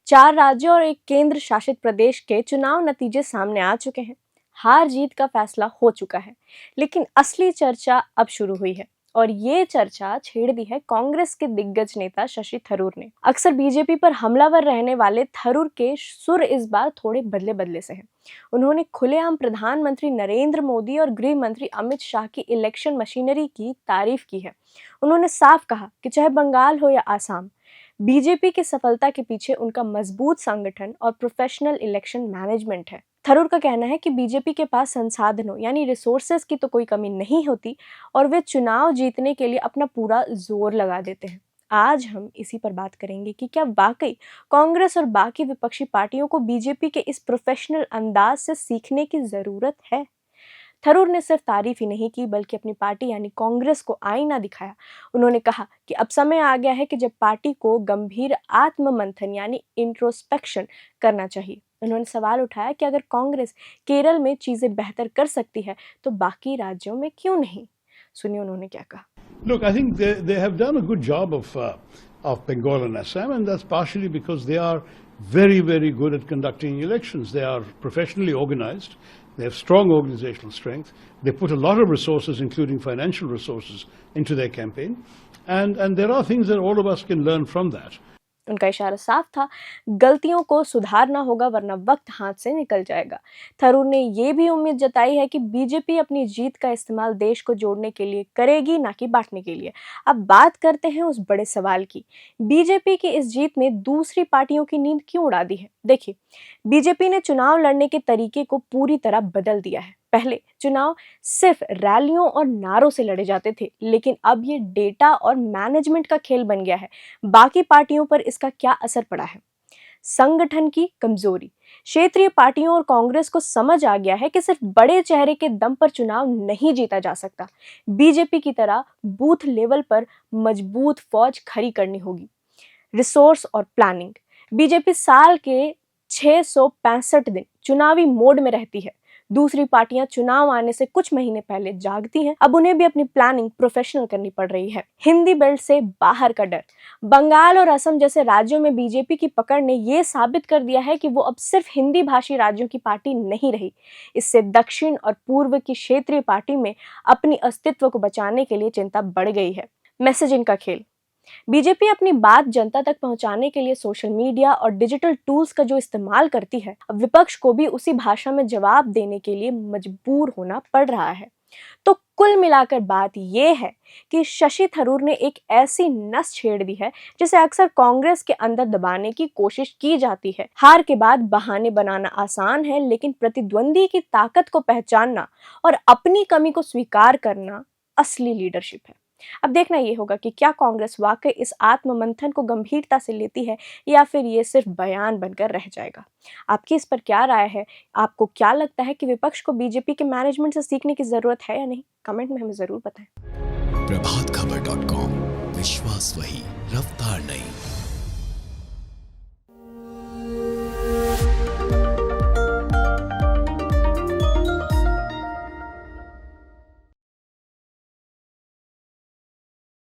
4 राज्यों और एक केंद्र शासित प्रदेश के चुनाव नतीजे सामने आ चुके हैं। हार जीत का फैसला हो चुका है, लेकिन असली चर्चा अब शुरू हुई है और ये चर्चा छेड़ दी है कांग्रेस के दिग्गज नेता शशि थरूर ने। अक्सर बीजेपी पर हमलावर रहने वाले थरूर के सुर इस बार थोड़े बदले बदले से हैं। उन्होंने खुलेआम प्रधानमंत्री नरेंद्र मोदी और गृह मंत्री अमित शाह की इलेक्शन मशीनरी की तारीफ की है। उन्होंने साफ कहा कि चाहे बंगाल हो या आसाम, बीजेपी की सफलता के पीछे उनका मजबूत संगठन और प्रोफेशनल इलेक्शन मैनेजमेंट है। थरूर का कहना है कि बीजेपी के पास संसाधनों यानी रिसोर्सेज की तो कोई कमी नहीं होती और वे चुनाव जीतने के लिए अपना पूरा जोर लगा देते हैं। आज हम इसी पर बात करेंगे कि क्या वाकई कांग्रेस और बाकी विपक्षी पार्टियों को बीजेपी के इस प्रोफेशनल अंदाज से सीखने की जरूरत है। थरूर ने सिर्फ तारीफ ही नहीं की बल्कि अपनी पार्टी यानी कांग्रेस को आईना दिखाया। उन्होंने कहा कि अब समय आ गया है कि जब पार्टी को गंभीर आत्ममंथन यानी इंट्रोस्पेक्शन करना चाहिए। उन्होंने सवाल उठाया कि अगर कांग्रेस केरल में चीजें बेहतर कर सकती है तो बाकी राज्यों में क्यों नहीं। सुनिए उन्होंने क्या कहा। Look, I think they have done a good job of Bengal and Assam, and that's partially because they are very, very good at conducting elections. They are professionally organized. They have strong organizational strength. They put a lot of resources, including financial resources, into their campaign. And there are things that all of us can learn from that. उनका इशारा साफ था, गलतियों को सुधारना होगा वरना वक्त हाथ से निकल जाएगा। थरूर ने ये भी उम्मीद जताई है कि बीजेपी अपनी जीत का इस्तेमाल देश को जोड़ने के लिए करेगी, ना कि बांटने के लिए। अब बात करते हैं उस बड़े सवाल की, बीजेपी की इस जीत ने दूसरी पार्टियों की नींद क्यों उड़ा दी है। देखिए, बीजेपी ने चुनाव लड़ने के तरीके को पूरी तरह बदल दिया है। पहले चुनाव सिर्फ रैलियों और नारों से लड़े जाते थे, लेकिन अब ये डेटा और मैनेजमेंट का खेल बन गया है। बाकी पार्टियों पर इसका क्या असर पड़ा है? संगठन की कमजोरी। क्षेत्रीय पार्टियों और कांग्रेस को समझ आ गया है कि सिर्फ बड़े चेहरे के दम पर चुनाव नहीं जीता जा सकता। बीजेपी की तरह बूथ लेवल पर मजबूत फौज खड़ी करनी होगी। रिसोर्स और प्लानिंग। बीजेपी साल के 665 दिन चुनावी मोड में रहती है। दूसरी पार्टियां चुनाव आने से कुछ महीने पहले जागती हैं। अब उन्हें भी अपनी प्लानिंग प्रोफेशनल करनी पड़ रही है। हिंदी बेल्ट से बाहर का डर। बंगाल और असम जैसे राज्यों में बीजेपी की पकड़ ने यह साबित कर दिया है कि वो अब सिर्फ हिंदी भाषी राज्यों की पार्टी नहीं रही। इससे दक्षिण और पूर्व की क्षेत्रीय पार्टी में अपनी अस्तित्व को बचाने के लिए चिंता बढ़ गई है। मैसेजिंग का खेल। बीजेपी अपनी बात जनता तक पहुंचाने के लिए सोशल मीडिया और डिजिटल टूल्स का जो इस्तेमाल करती है, अब विपक्ष को भी उसी भाषा में जवाब देने के लिए मजबूर होना पड़ रहा है। तो कुल मिलाकर बात यह है कि शशि थरूर ने एक ऐसी नस छेड़ दी है जिसे अक्सर कांग्रेस के अंदर दबाने की कोशिश की जाती है। हार के बाद बहाने बनाना आसान है, लेकिन प्रतिद्वंदी की ताकत को पहचानना और अपनी कमी को स्वीकार करना असली लीडरशिप है। अब देखना ये होगा कि क्या कांग्रेस वाकई इस आत्ममंथन को गंभीरता से लेती है या फिर ये सिर्फ बयान बनकर रह जाएगा। आपकी इस पर क्या राय है? आपको क्या लगता है कि विपक्ष को बीजेपी के मैनेजमेंट से सीखने की जरूरत है या नहीं? कमेंट में हमें जरूर बताएं। प्रभातखबर.com, विश्वास वही, रफ्तार नहीं।